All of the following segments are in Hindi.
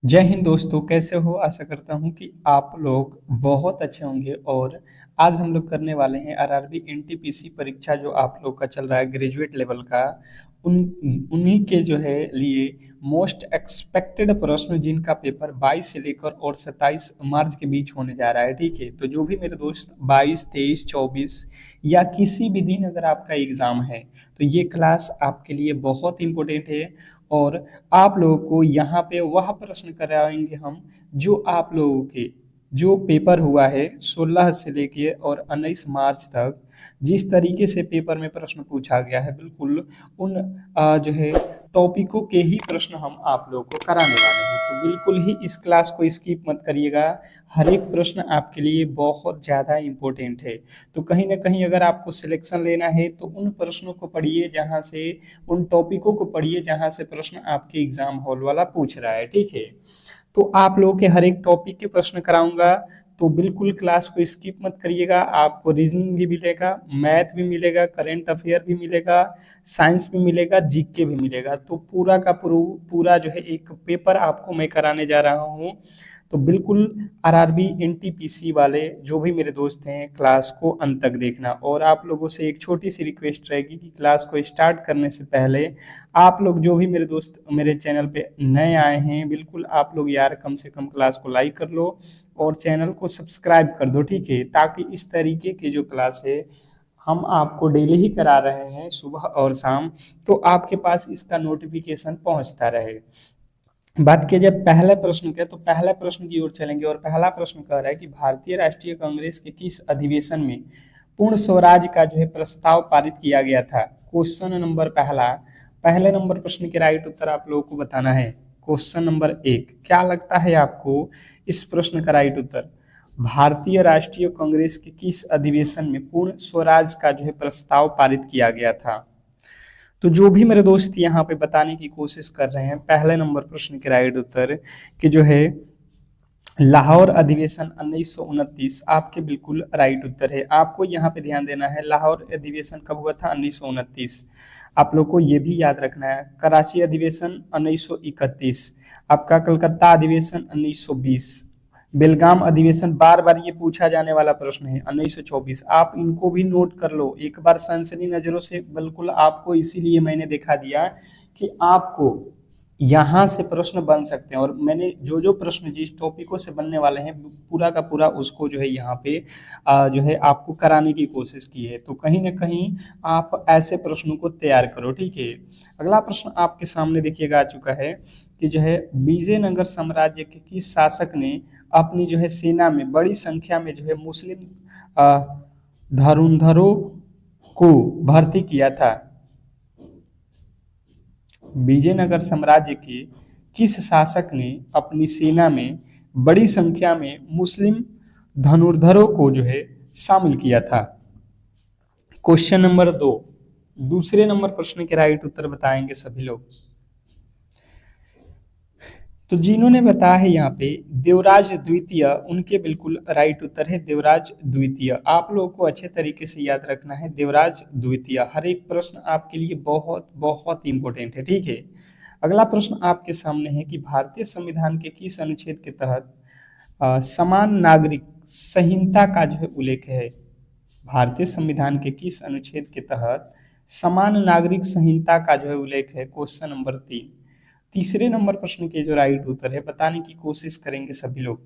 जय हिंद दोस्तों, कैसे हो? आशा करता हूँ कि आप लोग बहुत अच्छे होंगे। और आज हम लोग करने वाले हैं आरआरबी एनटीपीसी परीक्षा जो आप लोग का चल रहा है ग्रेजुएट लेवल का। उन उन्हीं के जो है लिए मोस्ट एक्सपेक्टेड प्रश्न जिनका पेपर 22 से लेकर और 27 मार्च के बीच होने जा रहा है। ठीक है, तो जो भी मेरे दोस्त 22, 23, 24 या किसी भी दिन अगर आपका एग्जाम है तो ये क्लास आपके लिए बहुत इंपॉर्टेंट है। और आप लोगों को यहाँ पे वह प्रश्न कराएंगे हम जो आप लोगों के जो पेपर हुआ है 16 से लेके और 19 मार्च तक। जिस तरीके से पेपर में प्रश्न पूछा गया है बिल्कुल उन जो है टॉपिकों के ही प्रश्न हम आप लोगों को कराने वाले हैं। तो बिल्कुल ही इस क्लास को स्किप मत करिएगा। हर एक प्रश्न आपके लिए बहुत ज़्यादा इम्पोर्टेंट है। तो कहीं ना कहीं अगर आपको सिलेक्शन लेना है तो उन प्रश्नों को पढ़िए जहाँ से उन टॉपिकों को पढ़िए जहाँ से प्रश्न आपके एग्जाम हॉल वाला पूछ रहा है। ठीक है, तो आप लोगों के हर एक टॉपिक के प्रश्न कराऊंगा। तो बिल्कुल क्लास को स्किप मत करिएगा। आपको रीजनिंग भी मिलेगा, मैथ भी मिलेगा, करंट अफेयर भी मिलेगा, साइंस भी मिलेगा, जीके भी मिलेगा। तो पूरा का पूरा जो है एक पेपर आपको मैं कराने जा रहा हूँ। तो बिल्कुल आरआरबी एनटीपीसी वाले जो भी मेरे दोस्त हैं क्लास को अंत तक देखना। और आप लोगों से एक छोटी सी रिक्वेस्ट रहेगी कि क्लास को स्टार्ट करने से पहले आप लोग जो भी मेरे दोस्त मेरे चैनल पे नए आए हैं बिल्कुल आप लोग यार कम से कम क्लास को लाइक कर लो और चैनल को सब्सक्राइब कर दो। ठीक है, ताकि इस तरीके की जो क्लास है हम आपको डेली ही करा रहे हैं सुबह और शाम, तो आपके पास इसका नोटिफिकेशन पहुंचता रहे। बात किया जाए पहले प्रश्न के, तो पहले प्रश्न की ओर चलेंगे। और पहला प्रश्न कह रहा है कि भारतीय राष्ट्रीय कांग्रेस के किस अधिवेशन में पूर्ण स्वराज का जो है प्रस्ताव पारित किया गया था? क्वेश्चन नंबर पहला, पहले नंबर प्रश्न के राइट उत्तर आप लोगों को बताना है। क्वेश्चन नंबर एक, क्या लगता है आपको इस प्रश्न का राइट उत्तर? भारतीय राष्ट्रीय कांग्रेस के किस अधिवेशन में पूर्ण स्वराज का जो है प्रस्ताव पारित किया गया था? तो जो भी मेरे दोस्त यहाँ पे बताने की कोशिश कर रहे हैं पहले नंबर प्रश्न के राइट उत्तर कि जो है लाहौर अधिवेशन 1929 आपके बिल्कुल राइट उत्तर है। आपको यहाँ पे ध्यान देना है लाहौर अधिवेशन कब हुआ था? 1929। आप लोग को ये भी याद रखना है कराची अधिवेशन 1931, आपका कलकत्ता अधिवेशन 1920, बेलगाम अधिवेशन बार बार ये पूछा जाने वाला प्रश्न है 1924। आप इनको भी नोट कर लो एक बार सनसनी नजरों से। बिल्कुल आपको इसीलिए मैंने दिखा दिया कि आपको यहाँ से प्रश्न बन सकते हैं। और मैंने जो जो प्रश्न जिस टॉपिकों से बनने वाले हैं पूरा का पूरा उसको जो है यहाँ पे जो है आपको कराने की कोशिश की है। तो कहीं ना कहीं आप ऐसे प्रश्नों को तैयार करो। ठीक है, अगला प्रश्न आपके सामने देखिएगा आ चुका है कि जो है विजयनगर साम्राज्य के किस शासक ने अपनी जो है सेना में बड़ी संख्या में जो है मुस्लिम धुरंधरों को भर्ती किया था? विजयनगर साम्राज्य के किस शासक ने अपनी सेना में बड़ी संख्या में मुस्लिम धनुर्धरों को जो है शामिल किया था? क्वेश्चन नंबर दो, दूसरे नंबर प्रश्न के राइट उत्तर बताएंगे सभी लोग। तो जिन्होंने बताया है यहाँ पे देवराज द्वितीय, उनके बिल्कुल राइट उत्तर है देवराज द्वितीय। आप लोगों को अच्छे तरीके से याद रखना है देवराज द्वितीय। हर एक प्रश्न आपके लिए बहुत बहुत इंपॉर्टेंट है। ठीक है, अगला प्रश्न आपके सामने है कि भारतीय संविधान के किस अनुच्छेद के तहत समान नागरिक संहिता का जो है उल्लेख है? भारतीय संविधान के किस अनुच्छेद के तहत समान नागरिक संहिता का जो है उल्लेख है? क्वेश्चन नंबर तीन, तीसरे नंबर प्रश्न के जो राइट उत्तर है बताने की कोशिश करेंगे सभी लोग।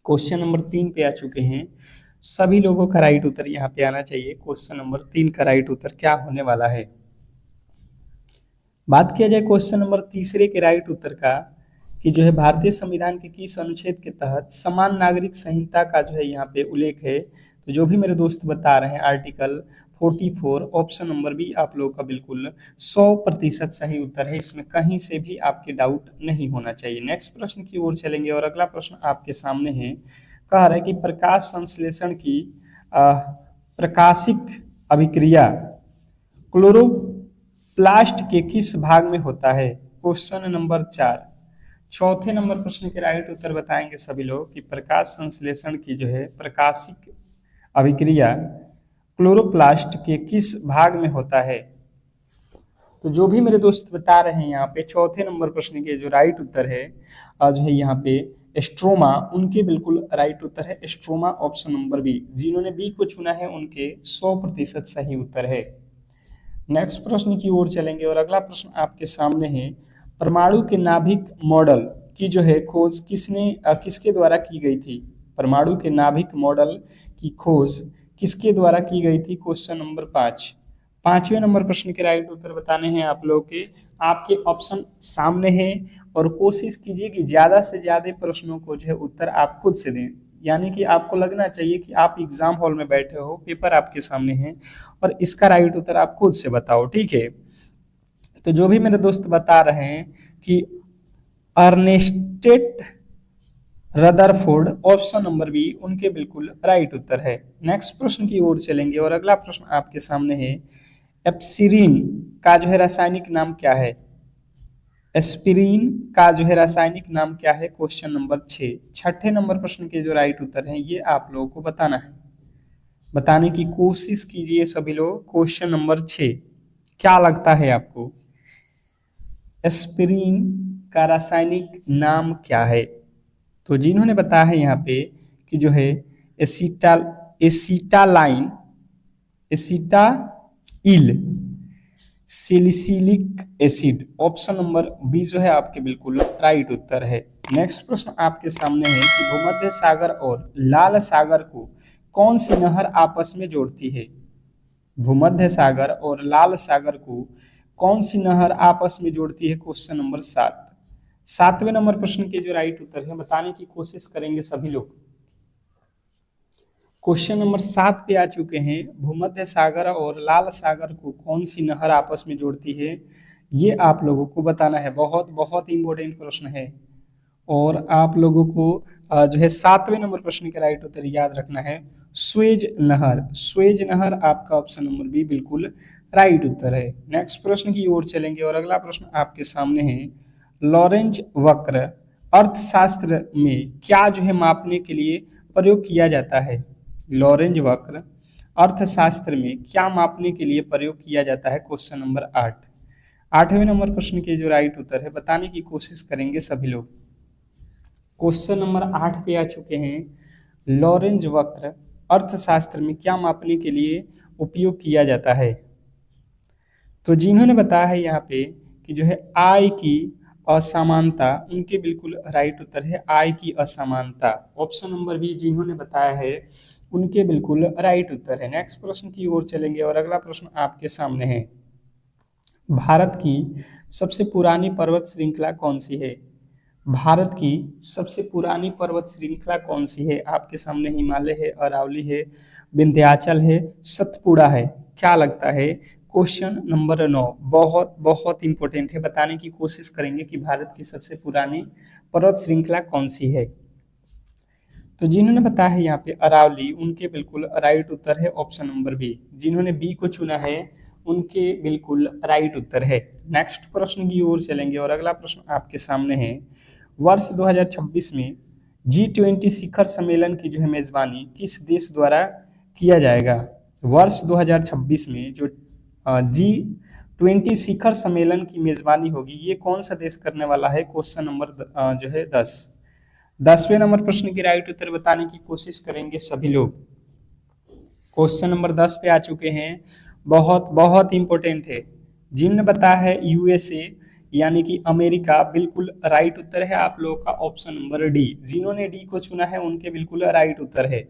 क्वेश्चन नंबर तीन पे आ चुके हैं, सभी लोगों का राइट उत्तर यहाँ पे आना चाहिए। क्वेश्चन नंबर तीन का राइट उत्तर क्या होने वाला है? बात किया जाए क्वेश्चन नंबर तीसरे के राइट उत्तर का कि जो है भारतीय संविधान के किस अनुच्छेद के तहत समान नागरिक संहिता का जो है यहाँ पे उल्लेख है? तो जो भी मेरे दोस्त बता रहे हैं आर्टिकल 44, ऑप्शन नंबर बी आप लोग का बिल्कुल 100% सही उत्तर है। इसमें कहीं से भी आपके डाउट नहीं होना चाहिए। नेक्स्ट प्रश्न की ओर चलेंगे और अगला प्रश्न आपके सामने है, कह रहा है कि प्रकाश संश्लेषण की प्रकाशिक अभिक्रिया क्लोरोप्लास्ट के किस भाग में होता है? क्वेश्चन नंबर चार, चौथे नंबर प्रश्न के राइट उत्तर बताएंगे सभी लोग कि प्रकाश संश्लेषण की जो है प्रकाशिक अभिक्रिया क्लोरोप्लास्ट के किस भाग में होता है? तो जो भी मेरे दोस्त बता रहे हैं यहाँ पे चौथे नंबर प्रश्न के जो राइट उत्तर है जो है यहाँ पे स्ट्रोमा, उनके बिल्कुल राइट उत्तर है स्ट्रोमा, ऑप्शन नंबर बी। जिन्होंने बी को चुना है उनके 100% सही उत्तर है। नेक्स्ट प्रश्न की ओर चलेंगे और अगला प्रश्न आपके सामने है, परमाणु के नाभिक मॉडल की जो है खोज किसके द्वारा की गई थी? परमाणु के नाभिक मॉडल की खोज किसके द्वारा की गई थी? Question number 5। 5वें नंबर प्रश्न के राइट उत्तर बताने हैं आप लोगों के, आपके ऑप्शन सामने हैं और कोशिश कीजिए कि ज्यादा से ज्यादा प्रश्नों को जो है उत्तर आप खुद से दें, यानी कि आपको लगना चाहिए कि आप एग्जाम हॉल में बैठे हो, पेपर आपके सामने है और इसका राइट उत्तर आप खुद से बताओ, ठीक है। तो जो भी मेरे दोस्त बता रहे हैं कि अर्नेस्टेड रदरफोर्ड, ऑप्शन नंबर बी उनके बिल्कुल राइट उत्तर है। नेक्स्ट प्रश्न की ओर चलेंगे और अगला प्रश्न आपके सामने है, एप्सिरिन का जो है रासायनिक नाम क्या है? एस्पिरिन का जो है रासायनिक नाम क्या है? Question number 6। छठे नंबर प्रश्न के जो राइट उत्तर हैं ये आप लोगों को बताना है, बताने की कोशिश कीजिए सभी लोग। क्वेश्चन नंबर 6, क्या लगता है आपको एस्पिरिन का रासायनिक नाम क्या है? तो जिन्होंने बताया है यहाँ पे कि जो है एसिटालाइन, acetyl salicylic acid, option number B जो है आपके बिल्कुल राइट उत्तर है। नेक्स्ट प्रश्न आपके सामने है कि भूमध्य सागर और लाल सागर को कौन सी नहर आपस में जोड़ती है? भूमध्य सागर और लाल सागर को कौन सी नहर आपस में जोड़ती है? Question number 7। 7वें नंबर प्रश्न के जो राइट उत्तर है बताने की कोशिश करेंगे सभी लोग। क्वेश्चन नंबर 7 पे आ चुके हैं, भूमध्य सागर और लाल सागर को कौन सी नहर आपस में जोड़ती है, ये आप लोगों को बताना है। बहुत बहुत इंपॉर्टेंट प्रश्न है और आप लोगों को जो है 7वें नंबर प्रश्न के राइट उत्तर याद रखना है, स्वेज नहर। स्वेज नहर आपका ऑप्शन नंबर बी बिल्कुल राइट उत्तर है। नेक्स्ट प्रश्न की ओर चलेंगे और अगला प्रश्न आपके सामने है, लॉरेंज वक्र अर्थशास्त्र में क्या जो है मापने के लिए प्रयोग किया जाता है? लॉरेंज वक्र अर्थशास्त्र में क्या मापने के लिए प्रयोग किया जाता है? Question number 8। 8वें नंबर प्रश्न के जो राइट उत्तर है बताने की कोशिश करेंगे सभी लोग। क्वेश्चन नंबर 8 पे आ चुके हैं, लॉरेंज वक्र अर्थशास्त्र में क्या मापने के लिए उपयोग किया जाता है? तो जिन्होंने बताया है यहाँ पे कि जो है आय की असमानता, उनके बिल्कुल राइट उत्तर है आय की असमानता, ऑप्शन नंबर बी जिन्होंने बताया है उनके बिल्कुल राइट उत्तर है। नेक्स्ट प्रश्न की ओर चलेंगे और अगला प्रश्न आपके सामने है, भारत की सबसे पुरानी पर्वत श्रृंखला कौन सी है? भारत की सबसे पुरानी पर्वत श्रृंखला कौन सी है? आपके सामने हिमालय है, अरावली है, विंध्याचल है, सतपुड़ा है, क्या लगता है? क्वेश्चन नंबर 9 बहुत बहुत इंपॉर्टेंट है, बताने की कोशिश करेंगे कि भारत की सबसे पुरानी पर्वत श्रृंखला कौन सी है। तो जिन्होंने बताया है यहाँ पे अरावली, उनके बिल्कुल राइट उत्तर है ऑप्शन नंबर बी। जिन्होंने बी को चुना है उनके बिल्कुल राइट उत्तर है। नेक्स्ट प्रश्न की ओर चलेंगे और अगला प्रश्न आपके सामने है, वर्ष 2026 में G20 शिखर सम्मेलन की जो है मेजबानी किस देश द्वारा किया जाएगा? वर्ष 2026 में जो G20 शिखर सम्मेलन की मेजबानी होगी ये कौन सा देश करने वाला है? क्वेश्चन नंबर जो है 10। 10वें नंबर प्रश्न की राइट उत्तर बताने की कोशिश करेंगे सभी लोग। क्वेश्चन नंबर 10 पे आ चुके हैं, बहुत बहुत इंपॉर्टेंट है। जिन्होंने बताया है यूएसए यानी कि अमेरिका, बिल्कुल राइट उत्तर है आप लोगों का ऑप्शन नंबर डी। जिन्होंने डी को चुना है उनके बिल्कुल राइट उत्तर है।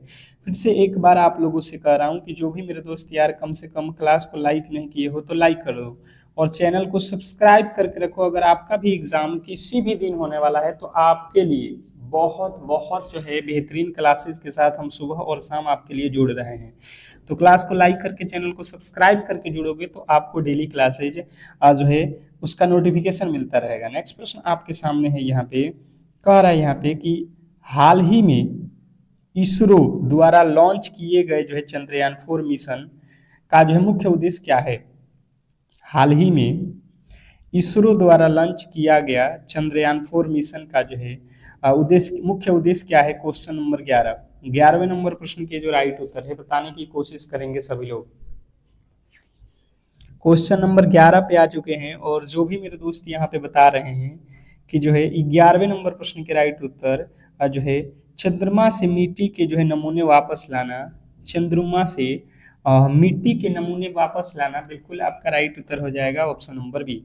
फिर से एक बार आप लोगों से कह रहा हूं कि जो भी मेरे दोस्त यार कम से कम क्लास को लाइक नहीं किए हो तो लाइक कर दो और चैनल को सब्सक्राइब करके रखो। अगर आपका भी एग्जाम किसी भी दिन होने वाला है तो आपके लिए बहुत बहुत जो है बेहतरीन क्लासेस के साथ हम सुबह और शाम आपके लिए जुड़ रहे हैं। तो क्लास को लाइक करके चैनल को सब्सक्राइब करके जुड़ोगे तो आपको डेली क्लासेज जो है उसका नोटिफिकेशन मिलता रहेगा। नेक्स्ट प्रश्न आपके सामने है, यहाँ पे कह रहा है यहाँ पे कि हाल ही में इसरो द्वारा लॉन्च किए गए जो है चंद्रयान 4 मिशन का जो है मुख्य उद्देश्य क्या है? हाल ही में इसरो द्वारा लॉन्च किया गया चंद्रयान 4 मिशन का जो है उद्देश्य, मुख्य उद्देश्य क्या है? Question number 11। 11वें नंबर प्रश्न के जो राइट उत्तर है बताने की कोशिश करेंगे सभी लोग। क्वेश्चन नंबर 11 पे आ चुके हैं और जो भी मेरे दोस्त यहाँ पे बता रहे हैं कि जो है 11वें नंबर प्रश्न के राइट उत्तर जो है चंद्रमा से मिट्टी के जो है नमूने वापस लाना, चंद्रमा से मिट्टी के नमूने वापस लाना बिल्कुल आपका राइट उत्तर हो जाएगा ऑप्शन नंबर बी।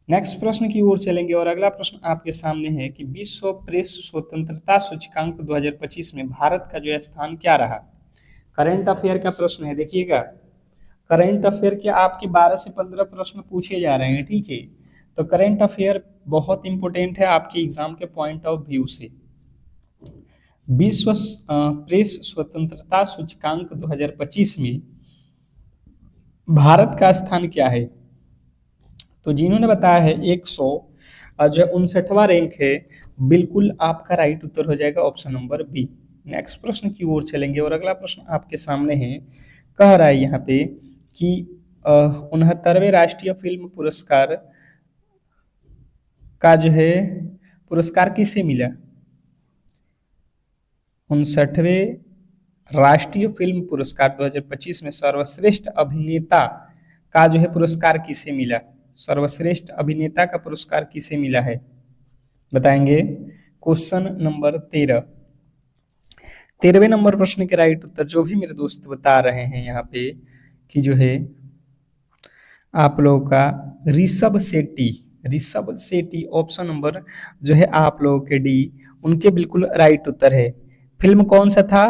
नेक्स्ट प्रश्न की ओर चलेंगे और अगला प्रश्न आपके सामने है कि विश्व प्रेस स्वतंत्रता सूचकांक 2025 में भारत का जो स्थान क्या रहा। करंट अफेयर का प्रश्न है, देखिएगा करंट अफेयर के आपके 12 से 15 प्रश्न पूछे जा रहे हैं, ठीक है। तो करंट अफेयर बहुत इंपॉर्टेंट है आपके एग्जाम के पॉइंट ऑफ व्यू से। विश्व प्रेस स्वतंत्रता सूचकांक 2025 में भारत का स्थान क्या है। तो जिन्होंने बताया है 100 जो 59वां रैंक है, बिल्कुल आपका राइट उत्तर हो जाएगा ऑप्शन नंबर बी। नेक्स्ट प्रश्न की ओर चलेंगे और अगला प्रश्न आपके सामने है, कह रहा है यहाँ पे कि 69वें राष्ट्रीय फिल्म पुरस्कार का जो है पुरस्कार किसे मिला। 59वें राष्ट्रीय फिल्म पुरस्कार 2025 में सर्वश्रेष्ठ अभिनेता का जो है पुरस्कार किसे मिला। सर्वश्रेष्ठ अभिनेता का पुरस्कार किसे मिला है, बताएंगे। क्वेश्चन नंबर 13वें नंबर प्रश्न के राइट उत्तर जो भी मेरे दोस्त बता रहे हैं यहाँ पे कि जो है आप लोगों का ऋषभ शेट्टी ऑप्शन नंबर जो है आप लोगों के डी, उनके बिल्कुल राइट उत्तर है। फिल्म कौन सा था,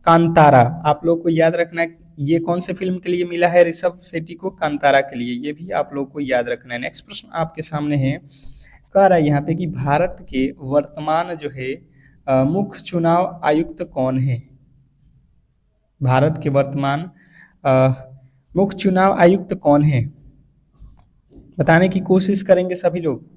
कांतारा। आप लोग को याद रखना है ये कौन से फिल्म के लिए मिला है ऋषभ शेट्टी को, कांतारा के लिए, ये भी आप लोग को याद रखना है। नेक्स्ट प्रश्न आपके सामने है, कह रहा है यहाँ पे कि भारत के वर्तमान जो है मुख्य चुनाव आयुक्त कौन है। भारत के वर्तमान मुख्य चुनाव आयुक्त कौन है, बताने की कोशिश करेंगे सभी लोग।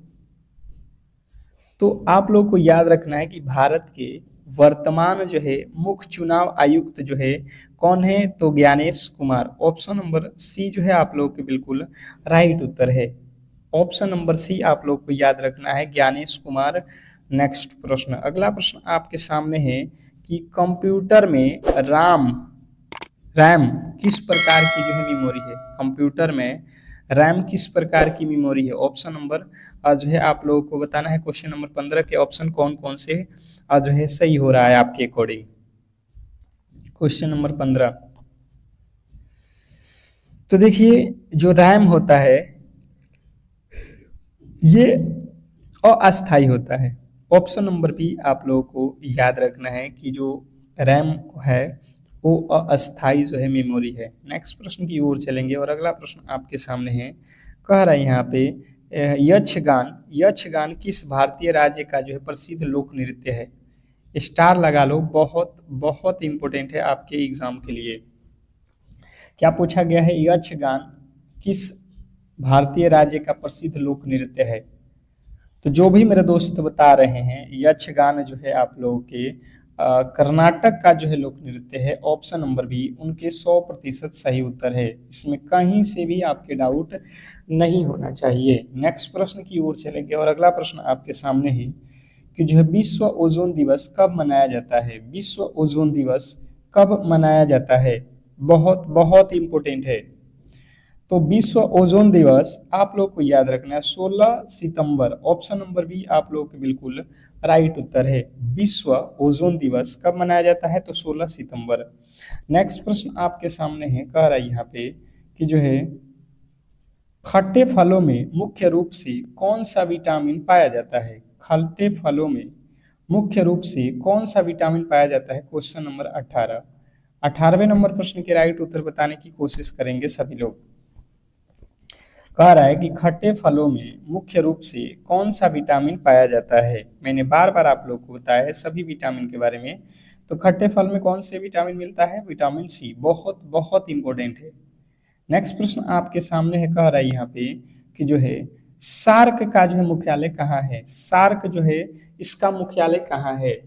तो आप लोग को याद रखना है कि भारत के वर्तमान जो है मुख्य चुनाव आयुक्त जो है कौन है, तो Gyanesh Kumar. Option number C जो है आप लोग के बिल्कुल राइट उत्तर है। ऑप्शन नंबर सी आप लोग को याद रखना है, ज्ञानेश कुमार। नेक्स्ट प्रश्न, अगला प्रश्न आपके सामने है कि कंप्यूटर में रैम किस प्रकार की जो है मेमोरी है। कंप्यूटर में रैम किस प्रकार की मेमोरी है। ऑप्शन नंबर जो है आप लोगों को बताना है। क्वेश्चन नंबर 15 के ऑप्शन कौन कौन से जो है सही हो रहा है आपके अकॉर्डिंग। क्वेश्चन नंबर 15, तो देखिए जो रैम होता है ये अस्थाई होता है। ऑप्शन नंबर बी आप लोगों को याद रखना है कि जो रैम है वो अस्थाई जो है मेमोरी है। नेक्स्ट प्रश्न की ओर चलेंगे और अगला प्रश्न आपके सामने है, कह रहा है यहाँ पे यक्षगान किस भारतीय राज्य का जो है प्रसिद्ध लोक नृत्य है। स्टार लगा लो, बहुत बहुत इंपॉर्टेंट है आपके एग्जाम के लिए। क्या पूछा गया है, यक्षगान किस भारतीय राज्य का प्रसिद्ध लोक नृत्य है। तो जो भी मेरे दोस्त बता रहे हैं यक्षगान जो है आप लोगों के कर्नाटक का जो है लोक नृत्य है। ऑप्शन नंबर बी उनके 100% सही उत्तर है, इसमें कहीं से भी आपके डाउट नहीं होना चाहिए। नेक्स्ट प्रश्न की ओर चलेंगे और अगला प्रश्न आपके सामने है कि जो है विश्व ओजोन दिवस कब मनाया जाता है। विश्व ओजोन दिवस कब मनाया जाता है, बहुत बहुत इंपॉर्टेंट है। तो विश्व ओजोन दिवस आप लोग को याद रखना है 16 सितंबर। ऑप्शन नंबर बी आप लोग के बिल्कुल राइट उत्तर है। विश्व ओजोन दिवस कब मनाया जाता है, तो 16 सितंबर। नेक्स्ट प्रश्न आपके सामने है, कह रहा है यहाँ पे कि जो है खट्टे फलों में मुख्य रूप से कौन सा विटामिन पाया जाता है। खट्टे फलों में मुख्य रूप से कौन सा विटामिन पाया जाता है। Question number 18। 18वें नंबर प्रश्न के राइट उत्तर बताने की कोशिश करेंगे सभी लोग। कह रहा है कि खट्टे फलों में मुख्य रूप से कौन सा विटामिन पाया जाता है। मैंने बार बार आप लोग को बताया है सभी विटामिन के बारे में। तो खट्टे फल में कौन से विटामिन मिलता है, विटामिन सी, बहुत बहुत इंपॉर्टेंट है। नेक्स्ट प्रश्न आपके सामने है, कह रहा है यहाँ पे कि जो है सार्क का जो है मुख्यालय कहाँ है। सार्क जो है इसका मुख्यालय कहाँ है,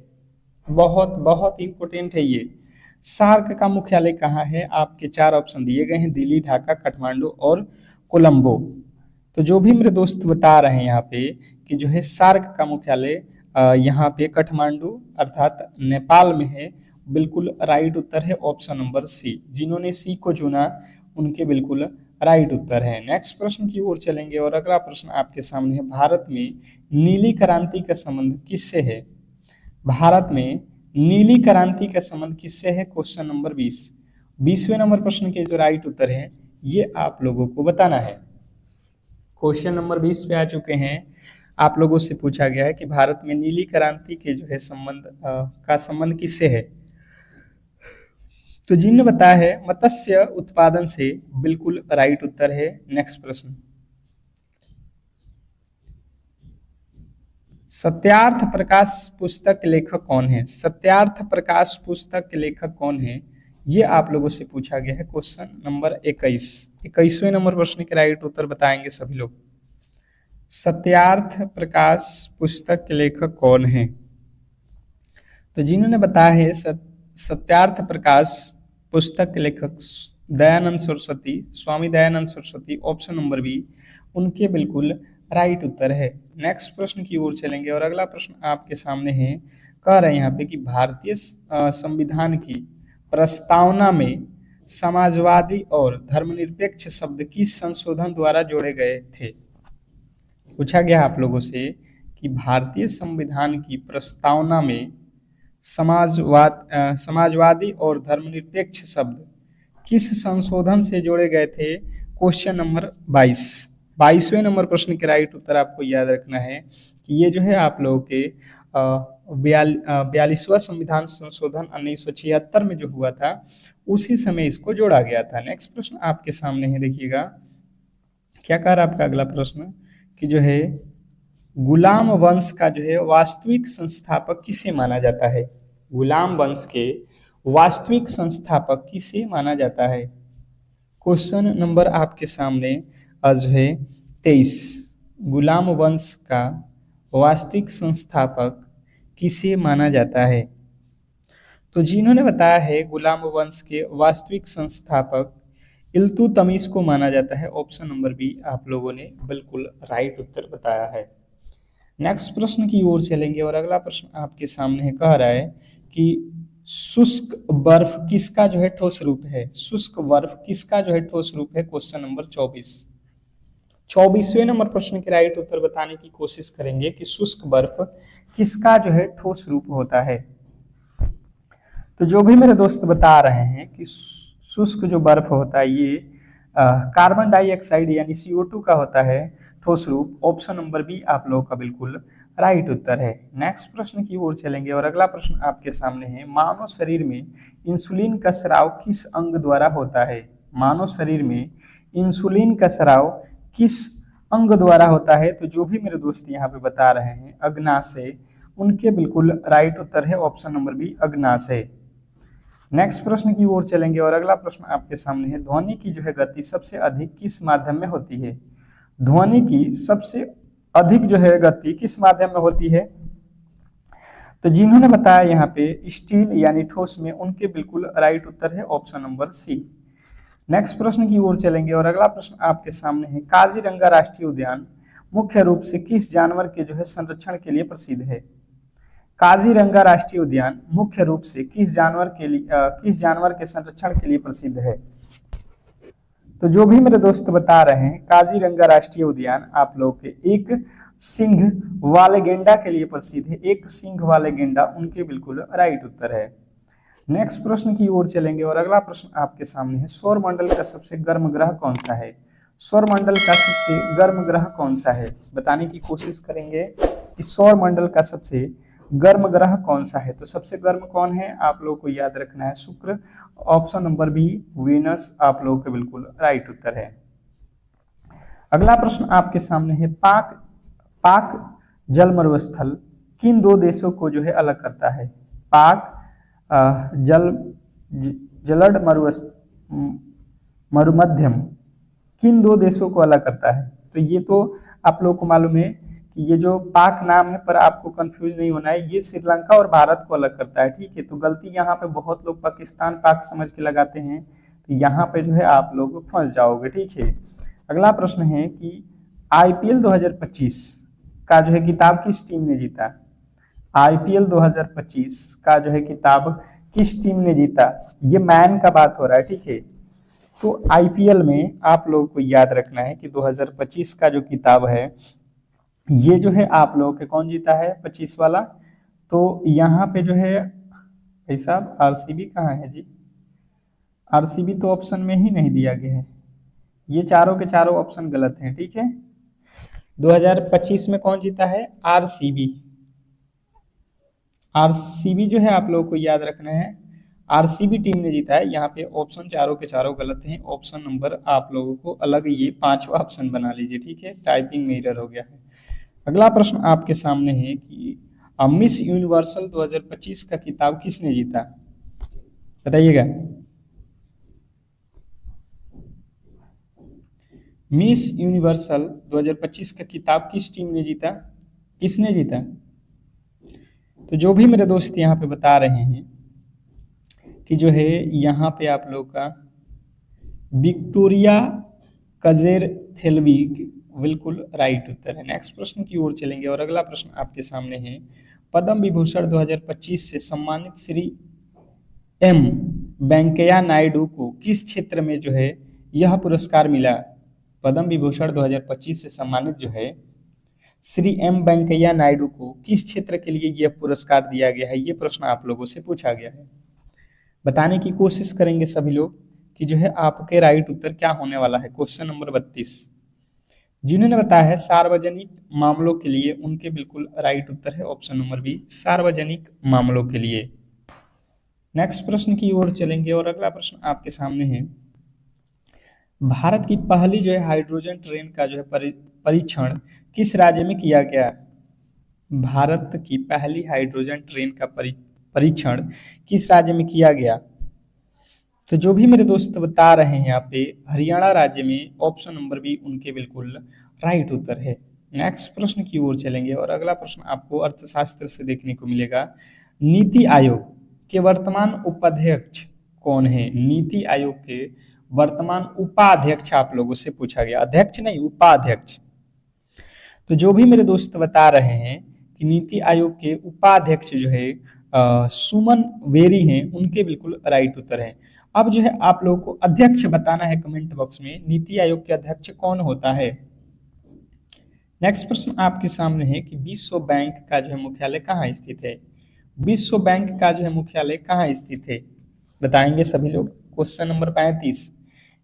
बहुत बहुत इंपॉर्टेंट है ये। सार्क का मुख्यालय कहाँ है, आपके 4 ऑप्शन दिए गए हैं, दिल्ली, ढाका, काठमांडू और कोलंबो। तो जो भी मेरे दोस्त बता रहे हैं यहाँ पे कि जो है सार्क का मुख्यालय यहाँ पे काठमांडू अर्थात नेपाल में है, बिल्कुल राइट उत्तर है ऑप्शन नंबर सी। जिन्होंने सी को चुना उनके बिल्कुल राइट उत्तर है। नेक्स्ट प्रश्न की ओर चलेंगे और अगला प्रश्न आपके सामने है, भारत में नीली क्रांति का संबंध किससे है? भारत में नीली क्रांति का संबंध किससे है? Question number 20। 20वें नंबर प्रश्न के जो राइट उत्तर है ये आप लोगों को बताना है। क्वेश्चन नंबर 20 पे आ चुके हैं। आप लोगों से पूछा गया है कि भारत में नीली क्रांति के जो है संबंध किससे है? तो जिन्होंने बताया है मत्स्य उत्पादन से, बिल्कुल राइट उत्तर है। नेक्स्ट प्रश्न, सत्यार्थ प्रकाश पुस्तक के लेखक कौन है? सत्यार्थ प्रकाश पुस्तक के लेखक कौन है? ये आप लोगों से पूछा गया है। Question number 21। 21वें नंबर प्रश्न के राइट उत्तर बताएंगे सभी लोग। सत्यार्थ प्रकाश पुस्तक के लेखक कौन है? तो जिन्होंने बताया है सत्यार्थ प्रकाश पुस्तक के लेखक Dayanand Saraswati, Swami Dayanand Saraswati, option number B, उनके बिल्कुल राइट उत्तर है। नेक्स्ट प्रश्न की ओर चलेंगे और अगला प्रश्न आपके सामने है। कह रहे हैं यहाँ पे कि भारतीय संविधान की प्रस्तावना में समाजवादी और धर्मनिरपेक्ष शब्द किस संशोधन द्वारा जोड़े गए थे? पूछा गया आप लोगों से कि भारतीय संविधान की प्रस्तावना में समाजवादी और धर्मनिरपेक्ष शब्द किस संशोधन से जोड़े गए थे? Question number 22। 22वें नंबर प्रश्न के राइट उत्तर आपको याद रखना है कि ये जो है आप लोगों के 42वां संविधान संशोधन 1976 में जो हुआ था उसी समय इसको जोड़ा गया था। नेक्स्ट प्रश्न आपके सामने है, देखिएगा क्या कह रहा है आपका अगला प्रश्न कि जो है गुलाम वंश का जो है वास्तविक संस्थापक किसे माना जाता है? गुलाम वंश के वास्तविक संस्थापक किसे माना जाता है? क्वेश्चन नंबर आपके सामने जो है 23। गुलाम वंश का वास्तविक संस्थापक किसे माना जाता है? तो जिन्होंने बताया है गुलाम वंश के वास्तविक संस्थापक इल्तुतमिश को माना जाता है। ऑप्शन नंबर बी आप लोगों ने बिल्कुल राइट उत्तर बताया है। नेक्स्ट प्रश्न की ओर चलेंगे और अगला प्रश्न आपके सामने है। कह रहा है कि शुष्क बर्फ किसका जो है ठोस रूप है? शुष्क बर्फ किसका जो है ठोस रूप है? Question number 24। 24वें नंबर प्रश्न के राइट उत्तर बताने की कोशिश करेंगे कि शुष्क बर्फ किसका जो है ठोस रूप होता है। तो जो भी मेरे दोस्त बता रहे हैं कि शुष्क जो बर्फ होता है ये कार्बन डाइऑक्साइड यानी CO2 का होता है ठोस रूप। ऑप्शन नंबर बी आप लोगों का बिल्कुल राइट उत्तर है। नेक्स्ट प्रश्न की ओर चलेंगे और अगला प्रश्न आपके सामने है। मानव शरीर में इंसुलिन का स्राव किस अंग द्वारा होता है? मानव शरीर में इंसुलिन का स्राव किस अंग द्वारा होता है? तो जो भी मेरे दोस्त यहाँ पे बता रहे हैं अग्नाशय, उनके बिल्कुल राइट उत्तर है। ऑप्शन नंबर बी अग्नाशय। नेक्स्ट प्रश्न की ओर चलेंगे और अगला प्रश्न आपके सामने है। ध्वनि की जो है गति सबसे अधिक किस माध्यम में होती है? ध्वनि की सबसे अधिक जो है गति किस माध्यम में होती है? तो जिन्होंने बताया यहाँ पे स्टील यानी ठोस में, उनके बिल्कुल राइट उत्तर है। ऑप्शन नंबर सी। नेक्स्ट प्रश्न की ओर चलेंगे और अगला प्रश्न आपके सामने है। काजीरंगा राष्ट्रीय उद्यान मुख्य रूप से किस जानवर के जो है संरक्षण के लिए प्रसिद्ध है? काजीरंगा राष्ट्रीय उद्यान मुख्य रूप से किस जानवर के संरक्षण के लिए प्रसिद्ध है? तो जो भी मेरे दोस्त बता रहे हैं काजीरंगा राष्ट्रीय उद्यान आप लोग के एक सिंह वाले गेंडा के लिए प्रसिद्ध है। एक सिंह वाले गेंडा, उनके बिल्कुल राइट उत्तर है। नेक्स्ट प्रश्न की ओर चलेंगे और अगला प्रश्न आपके सामने है। सौर मंडल का सबसे गर्म ग्रह कौन सा है? सौर मंडल का सबसे गर्म ग्रह कौन सा है? बताने की कोशिश करेंगे कि सौर मंडल का सबसे गर्म ग्रह कौन सा है। तो सबसे गर्म कौन है आप लोगों को याद रखना है, शुक्र। ऑप्शन नंबर बी वीनस आप लोगों के बिल्कुल राइट उत्तर है। अगला प्रश्न आपके सामने है। पाक जल मरुस्थल किन दो देशों को जो है अलग करता है? पाक जलद मरुमध्यम किन दो देशों को अलग करता है? तो ये तो आप लोगों को मालूम है कि ये जो पाक नाम है, पर आपको कंफ्यूज नहीं होना है, ये श्रीलंका और भारत को अलग करता है। ठीक है, तो गलती यहाँ पे बहुत लोग पाकिस्तान पाक समझ के लगाते हैं, तो यहाँ पे जो है आप लोग फंस जाओगे। ठीक है, अगला प्रश्न है कि IPL 2025 का जो है किताब किस टीम ने जीता? IPL 2025 का जो है किताब किस टीम ने जीता? ये मैन का बात हो रहा है। ठीक है, तो आईपीएल में आप लोगों को याद रखना है कि 2025 का जो किताब है, ये जो है आप लोगों के कौन जीता है, 25 वाला। तो यहाँ पे जो है भाई साहब आरसीबी कहाँ है जी, आरसीबी तो ऑप्शन में ही नहीं दिया गया है, ये चारों के चारों ऑप्शन गलत हैं, ठीक है। 2025 में कौन जीता है, आरसीबी। आरसीबी जो है आप लोगों को याद रखना है, आरसीबी टीम ने जीता है। यहाँ पे ऑप्शन चारों के चारों गलत हैं, ऑप्शन नंबर आप लोगों को अलग ये पांचवा ऑप्शन बना लीजिए, ठीक है, टाइपिंग में एरर हो गया है। अगला प्रश्न आपके सामने है कि मिस यूनिवर्सल 2025 का खिताब किसने जीता, बताइएगा। मिस यूनिवर्सल 2025 का खिताब किस टीम ने जीता, किसने जीता। तो जो भी मेरे दोस्त यहाँ पे बता रहे हैं कि जो है यहाँ पे आप लोग का विक्टोरिया कजेरथेल्विक बिल्कुल राइट उत्तर है। नेक्स्ट प्रश्न की ओर चलेंगे और अगला प्रश्न आपके सामने है, पद्म विभूषण 2025 से सम्मानित श्री एम वेंकैया नायडू को किस क्षेत्र में जो है यह पुरस्कार मिला। पद्म विभूषण 2025 से सम्मानित जो है श्री एम वेंकैया नायडू को किस क्षेत्र के लिए यह पुरस्कार दिया गया है, ये प्रश्न आप लोगों से पूछा गया है। बताने की कोशिश करेंगे सभी लोग कि जो है आपके राइट उत्तर क्या होने वाला है। क्वेश्चन नंबर 32 जिन्होंने बताया है सार्वजनिक मामलों के लिए, उनके बिल्कुल राइट उत्तर है ऑप्शन नंबर बी, सार्वजनिक मामलों के लिए। नेक्स्ट प्रश्न की ओर चलेंगे और अगला प्रश्न आपके सामने है, भारत की पहली जो है हाइड्रोजन ट्रेन का जो है परीक्षण किस राज्य में किया गया। भारत की पहली हाइड्रोजन ट्रेन का परीक्षण किस राज्य में किया गया। तो जो भी मेरे दोस्त बता रहे हैं यहाँ पे हरियाणा राज्य में, ऑप्शन नंबर बी उनके बिल्कुल राइट उत्तर है। नेक्स्ट प्रश्न की ओर चलेंगे और अगला प्रश्न आपको अर्थशास्त्र से देखने को मिलेगा, नीति आयोग के वर्तमान उपाध्यक्ष कौन है। नीति आयोग के वर्तमान उपाध्यक्ष आप लोगों से पूछा गया, अध्यक्ष नहीं उपाध्यक्ष। तो जो भी मेरे दोस्त बता रहे हैं कि नीति आयोग के उपाध्यक्ष जो है सुमन वेरी हैं, उनके बिल्कुल राइट उत्तर है। अब जो है आप लोगों को अध्यक्ष बताना है कमेंट बॉक्स में, नीति आयोग के अध्यक्ष कौन होता है। नेक्स्ट प्रश्न आपके सामने है कि विश्व बैंक का जो है मुख्यालय कहाँ स्थित है। विश्व बैंक का जो है मुख्यालय कहाँ स्थित है, बताएंगे सभी लोग। क्वेश्चन नंबर 35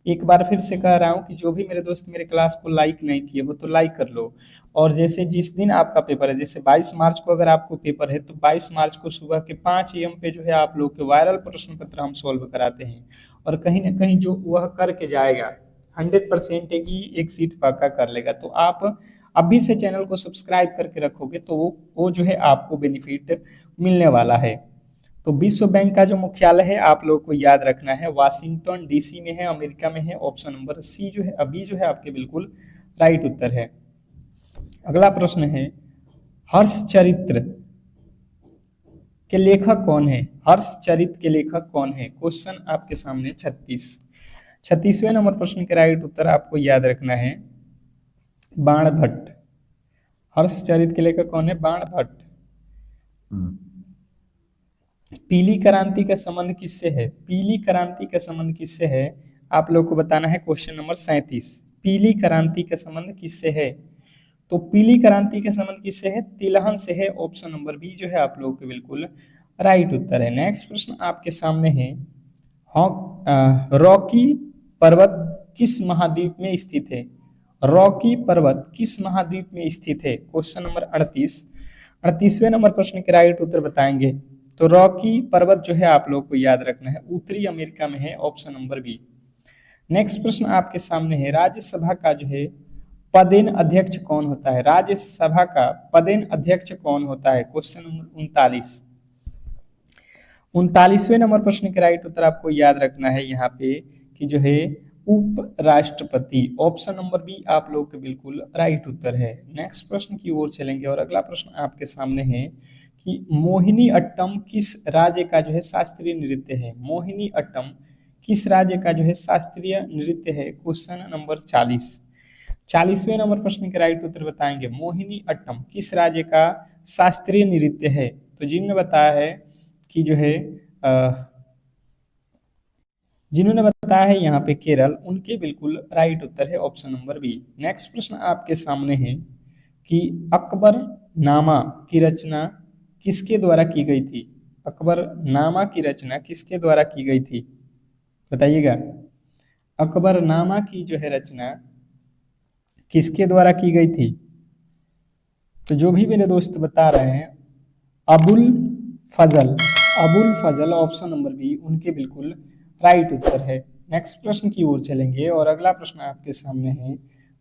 एक बार फिर से कह रहा हूं कि जो भी मेरे दोस्त मेरे क्लास को लाइक नहीं किए हो तो लाइक कर लो। और जैसे जिस दिन आपका पेपर है, जैसे 22 मार्च को अगर आपको पेपर है तो 22 मार्च को सुबह के 5 AM पे जो है आप लोग के वायरल प्रश्न पत्र हम सोल्व कराते हैं, और कहीं ना कहीं जो वह करके जाएगा 100% की एक सीट पक्का कर लेगा। तो आप अभी से चैनल को सब्सक्राइब करके रखोगे तो वो जो है आपको बेनिफिट मिलने वाला है। तो विश्व बैंक का जो मुख्यालय है आप लोगों को याद रखना है वाशिंगटन डीसी में है, अमेरिका में है। ऑप्शन नंबर सी जो है अभी जो है आपके बिल्कुल राइट उत्तर है। अगला प्रश्न है, हर्षचरित्र के लेखक कौन है। हर्षचरित्र के लेखक कौन है, क्वेश्चन आपके सामने 36वें नंबर प्रश्न के राइट उत्तर आपको याद रखना है बाण भट्ट। हर्षचरित्र के लेखक कौन है, बाण भट्ट। पीली क्रांति का संबंध किससे है। पीली क्रांति का संबंध किससे है आप लोग को बताना है। क्वेश्चन नंबर 37 पीली क्रांति का संबंध किससे है। तो पीली क्रांति का संबंध किससे है, तिलहन से है। ऑप्शन नंबर बी जो है आप लोगों के बिल्कुल राइट उत्तर है। नेक्स्ट प्रश्न आपके सामने है, रॉकी पर्वत किस महाद्वीप में स्थित है। रॉकी पर्वत किस महाद्वीप में स्थित है। क्वेश्चन नंबर 38वें नंबर प्रश्न के राइट उत्तर बताएंगे। तो रॉकी पर्वत जो है आप लोग को याद रखना है उत्तरी अमेरिका में है। Option number B. नेक्स्ट प्रश्न आपके सामने है, राज्यसभा का जो है पदेन अध्यक्ष कौन होता है। राज्यसभा का पदेन अध्यक्ष कौन होता है। क्वेश्चन नंबर 39वें नंबर प्रश्न के राइट उत्तर आपको याद रखना है यहाँ पे कि जो है उपराष्ट्रपति। ऑप्शन नंबर बी आप लोग के बिल्कुल राइट उत्तर है। नेक्स्ट प्रश्न की ओर चलेंगे और अगला प्रश्न आपके सामने है कि मोहिनी अट्टम किस राज्य का जो है शास्त्रीय नृत्य है। मोहिनी अट्टम किस राज्य का जो है शास्त्रीय नृत्य है। क्वेश्चन नंबर 40वें नंबर प्रश्न के राइट उत्तर बताएंगे। मोहिनी अट्टम किस राज्य का शास्त्रीय नृत्य है। तो जिन्होंने बताया है कि जो है जिन्होंने बताया है यहाँ पे केरल, उनके बिल्कुल राइट उत्तर है ऑप्शन नंबर बी। नेक्स्ट प्रश्न आपके सामने है कि अकबर नामा की रचना किसके द्वारा की गई थी? अकबर नामा की रचना किसके द्वारा की गई थी, बताइएगा। अकबरनामा की जो है रचना किसके द्वारा की गई थी? तो जो भी मेरे दोस्त बता रहे हैं, अबुल फजल, अबुल फजल ऑप्शन नंबर बी उनके बिल्कुल राइट उत्तर है। नेक्स्ट प्रश्न की ओर चलेंगे और अगला प्रश्न आपके सामने है,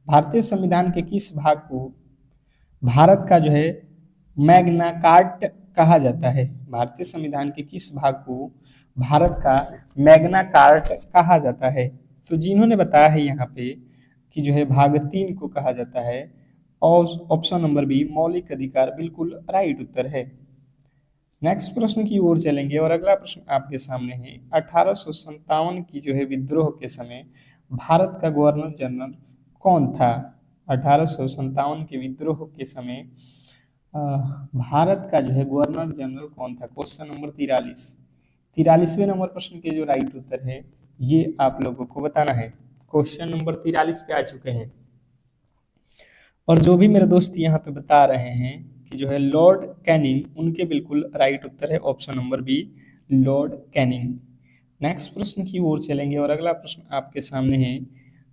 भारतीय संविधान के किस भाग को भारत का जो है मैग्ना कार्ट कहा जाता है? भारतीय संविधान के किस भाग को भारत का मैग्ना कार्ट कहा जाता है? तो जिन्होंने बताया है यहाँ पे कि जो है भाग 3 को कहा जाता है, और ऑप्शन नंबर बी मौलिक अधिकार बिल्कुल राइट उत्तर है। नेक्स्ट प्रश्न की ओर चलेंगे और अगला प्रश्न आपके सामने है, 1857 की जो है विद्रोह के समय भारत का गवर्नर जनरल कौन था? 1857 के विद्रोह के समय भारत का जो है गवर्नर जनरल कौन था? क्वेश्चन नंबर 43वें नंबर प्रश्न के जो राइट उत्तर है ये आप लोगों को बताना है। क्वेश्चन नंबर 43 पे आ चुके हैं और जो भी मेरे दोस्त यहाँ पे बता रहे हैं कि जो है लॉर्ड कैनिंग, उनके बिल्कुल राइट उत्तर है option number B Lord Canning. Next प्रश्न की ओर चलेंगे और अगला प्रश्न आपके सामने है,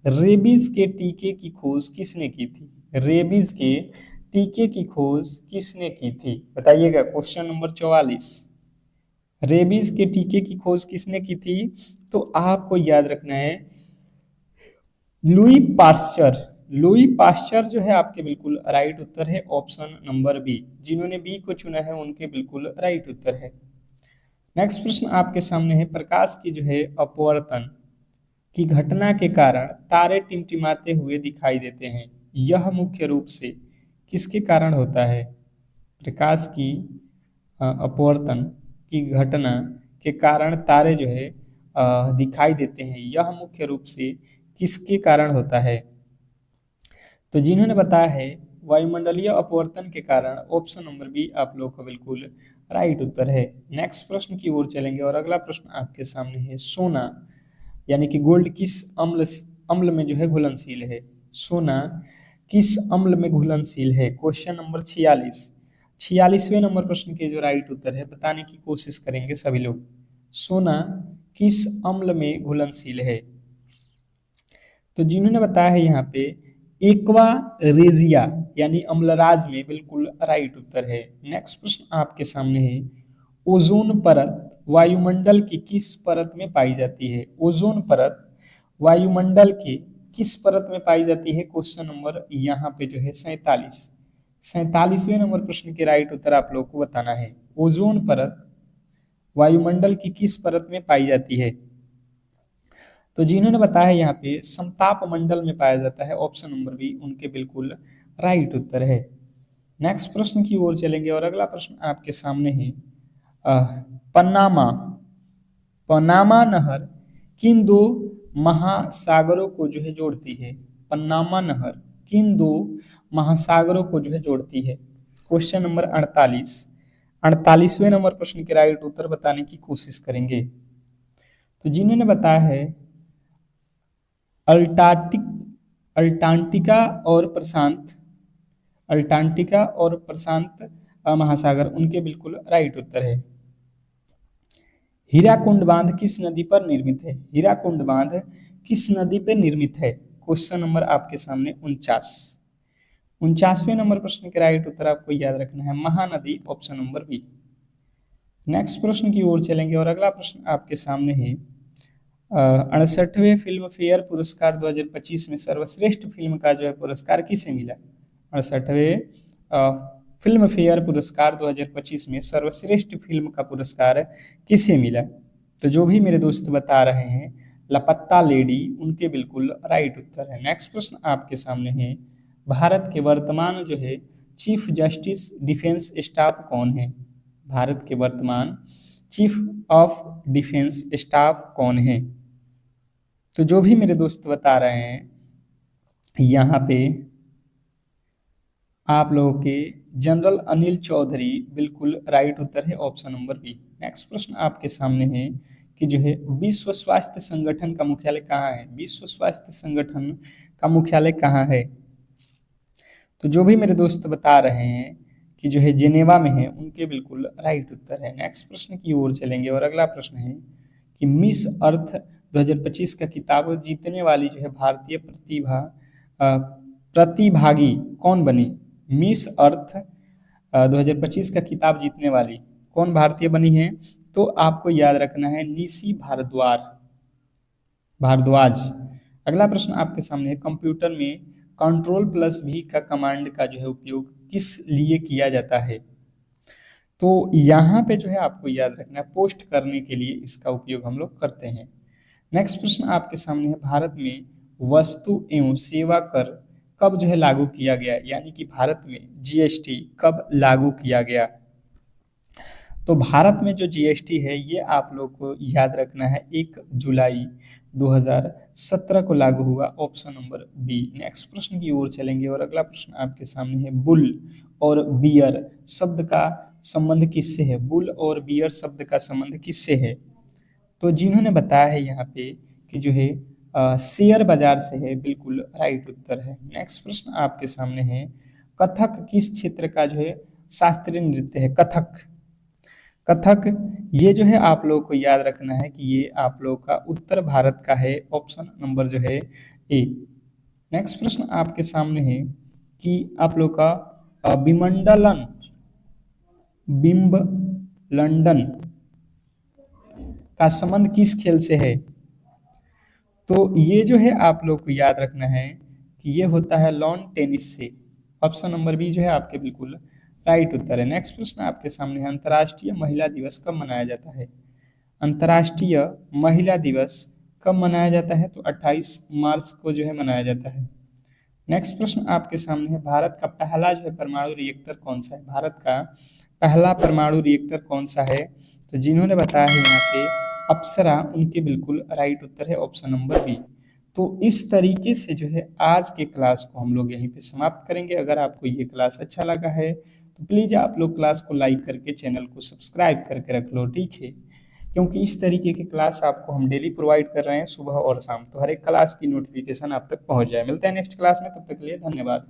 रेबीज के टीके की खोज किसने की थी? रेबीज के टीके की खोज किसने की थी, बताइएगा। क्वेश्चन नंबर 44, रेबीज के टीके की खोज किसने की थी? तो आपको याद रखना है लुई पास्चर। लुई पास्चर जो है आपके बिल्कुल राइट उत्तर है ऑप्शन नंबर बी। जिन्होंने बी को चुना है उनके बिल्कुल राइट उत्तर है। नेक्स्ट प्रश्न आपके सामने है, प्रकाश की जो है अपवर्तन की घटना के कारण तारे टिमटिमाते हुए दिखाई देते हैं, यह मुख्य रूप से किसके कारण होता है? प्रकाश की अपवर्तन की घटना के कारण तारे जो है दिखाई देते हैं, यह मुख्य रूप से किसके कारण होता है? तो जिन्होंने बताया है वायुमंडलीय अपवर्तन के कारण, ऑप्शन नंबर बी आप लोग का बिल्कुल राइट उत्तर है। नेक्स्ट प्रश्न की ओर चलेंगे और अगला प्रश्न आपके सामने है, सोना यानी कि गोल्ड किस अम्ल में जो है घुलनशील है? सोना किस अम्ल में घुलनशील है? क्वेश्चन नंबर 46वें नंबर प्रश्न के जो राइट उत्तर है बताने की कोशिश करेंगे सभी लोग। सोना किस अम्ल में घुलनशील है? तो जिन्होंने बताया है यहाँ पे एक्वा रेजिया यानी अम्लराज में बिल्कुल राइट उत्तर है। नेक्स्ट प्रश्न आपके सामने है, ओजोन परत वायुमंडल की किस परत में पाई जाती है? ओजोन परत वायुमंडल के किस परत में पाई जाती है? क्वेश्चन नंबर यहाँ पे जो है 47वें नंबर प्रश्न के राइट उत्तर आप लोग को बताना है, ओजोन परत वायुमंडल की किस परत में पाई जाती है? तो जिन्होंने बताया यहाँ पे समताप मंडल में पाया जाता है, ऑप्शन नंबर बी उनके बिल्कुल राइट उत्तर है। नेक्स्ट प्रश्न की ओर चलेंगे और अगला प्रश्न आपके सामने है, पनामा पनामा नहर किन दो महासागरों को जो है जोड़ती है? पनामा नहर किन दो महासागरों को जो है जोड़ती है? क्वेश्चन नंबर 48वें नंबर प्रश्न के राइट उत्तर बताने की कोशिश करेंगे। तो जिन्होंने बताया है अल्टांटिका और प्रशांत महासागर, उनके बिल्कुल राइट उत्तर है। हीराकुंड बांध किस नदी पर निर्मित है? हीराकुंड बांध किस नदी पर निर्मित है? क्वेश्चन नंबर आपके सामने 49वें नंबर प्रश्न के राइट उत्तर आपको याद रखना है Mahanadi, option number B. Next प्रश्न की ओर चलेंगे और अगला प्रश्न आपके सामने है, 68वें फिल्म फेयर पुरस्कार 2025 में सर्वश्रेष्ठ फिल्म का जो है पुरस्कार किसे मिला? 68वें फिल्म फेयर पुरस्कार 2025 में सर्वश्रेष्ठ फिल्म का पुरस्कार किसे मिला? तो जो भी मेरे दोस्त बता रहे हैं लापता लेडी, उनके बिल्कुल राइट उत्तर है। नेक्स्ट प्रश्न आपके सामने है, भारत के वर्तमान जो है चीफ जस्टिस डिफेंस स्टाफ कौन है? भारत के वर्तमान चीफ ऑफ डिफेंस स्टाफ कौन है? तो जो भी मेरे दोस्त बता रहे हैं यहाँ पे आप लोगों के जनरल अनिल चौधरी बिल्कुल राइट उत्तर है, ऑप्शन नंबर बी। नेक्स्ट प्रश्न आपके सामने है कि जो है विश्व स्वास्थ्य संगठन का मुख्यालय कहाँ है? विश्व स्वास्थ्य संगठन का मुख्यालय कहाँ है? तो जो भी मेरे दोस्त बता रहे हैं कि जो है जेनेवा में है, उनके बिल्कुल राइट उत्तर है। नेक्स्ट प्रश्न की ओर चलेंगे और अगला प्रश्न है कि मिस अर्थ 2025 का खिताब जीतने वाली जो है भारतीय प्रतिभागी कौन बनी? मिस अर्थ 2025 का खिताब जीतने वाली कौन भारतीय बनी है? तो आपको याद रखना है निशी भारद्वाज। अगला प्रश्न आपके सामने है, कंप्यूटर में Ctrl+V का कमांड का जो है उपयोग किस लिए किया जाता है? तो यहाँ पे जो है आपको याद रखना है पोस्ट करने के लिए इसका उपयोग हम लोग करते हैं। नेक्स्ट प्रश्न आपके सामने है, भारत में वस्तु एवं सेवा कर कब जो है लागू किया गया? यानी कि भारत में जीएसटी कब लागू किया गया? तो भारत में जो जीएसटी है ये आप लोग को याद रखना है 1 जुलाई 2017 को लागू हुआ, ऑप्शन नंबर बी। नेक्स्ट प्रश्न की ओर चलेंगे और अगला प्रश्न आपके सामने है, बुल और बियर शब्द का संबंध किससे है? बुल और बियर शब्द का संबंध किससे है? तो जिन्होंने बताया है यहाँ पे कि जो है शेयर बाजार से है, बिल्कुल राइट उत्तर है। नेक्स्ट प्रश्न आपके सामने है, कथक किस क्षेत्र का जो है शास्त्रीय नृत्य है? कथक ये जो है आप लोगों को याद रखना है कि ये आप लोगों का उत्तर भारत का है, ऑप्शन नंबर जो है ए। नेक्स्ट प्रश्न आपके सामने है कि आप लोग का बिम्ब लंडन का संबंध किस खेल से है? तो ये जो है आप लोग को याद रखना है कि ये होता है लॉन टेनिस से, ऑप्शन नंबर बी जो है आपके बिल्कुल राइट उत्तर है। नेक्स्ट प्रश्न आपके सामने है, अंतर्राष्ट्रीय महिला दिवस कब मनाया जाता है? अंतर्राष्ट्रीय महिला दिवस कब मनाया जाता है? तो 28 मार्च को जो है मनाया जाता है। नेक्स्ट प्रश्न आपके सामने है, भारत का पहला जो है परमाणु रिएक्टर कौन सा है? भारत का पहला परमाणु रिएक्टर कौन सा है? तो जिन्होंने बताया है यहाँ पे अप्सरा, उनके बिल्कुल राइट उत्तर है, ऑप्शन नंबर बी। तो इस तरीके से जो है आज के क्लास को हम लोग यहीं पे समाप्त करेंगे। अगर आपको ये क्लास अच्छा लगा है तो प्लीज़ आप लोग क्लास को लाइक करके चैनल को सब्सक्राइब करके रख लो, ठीक है? क्योंकि इस तरीके की क्लास आपको हम डेली प्रोवाइड कर रहे हैं सुबह और शाम, तो हर एक क्लास की नोटिफिकेशन आप तक पहुंच जाए। मिलते हैं नेक्स्ट क्लास में, तब तक के लिए धन्यवाद।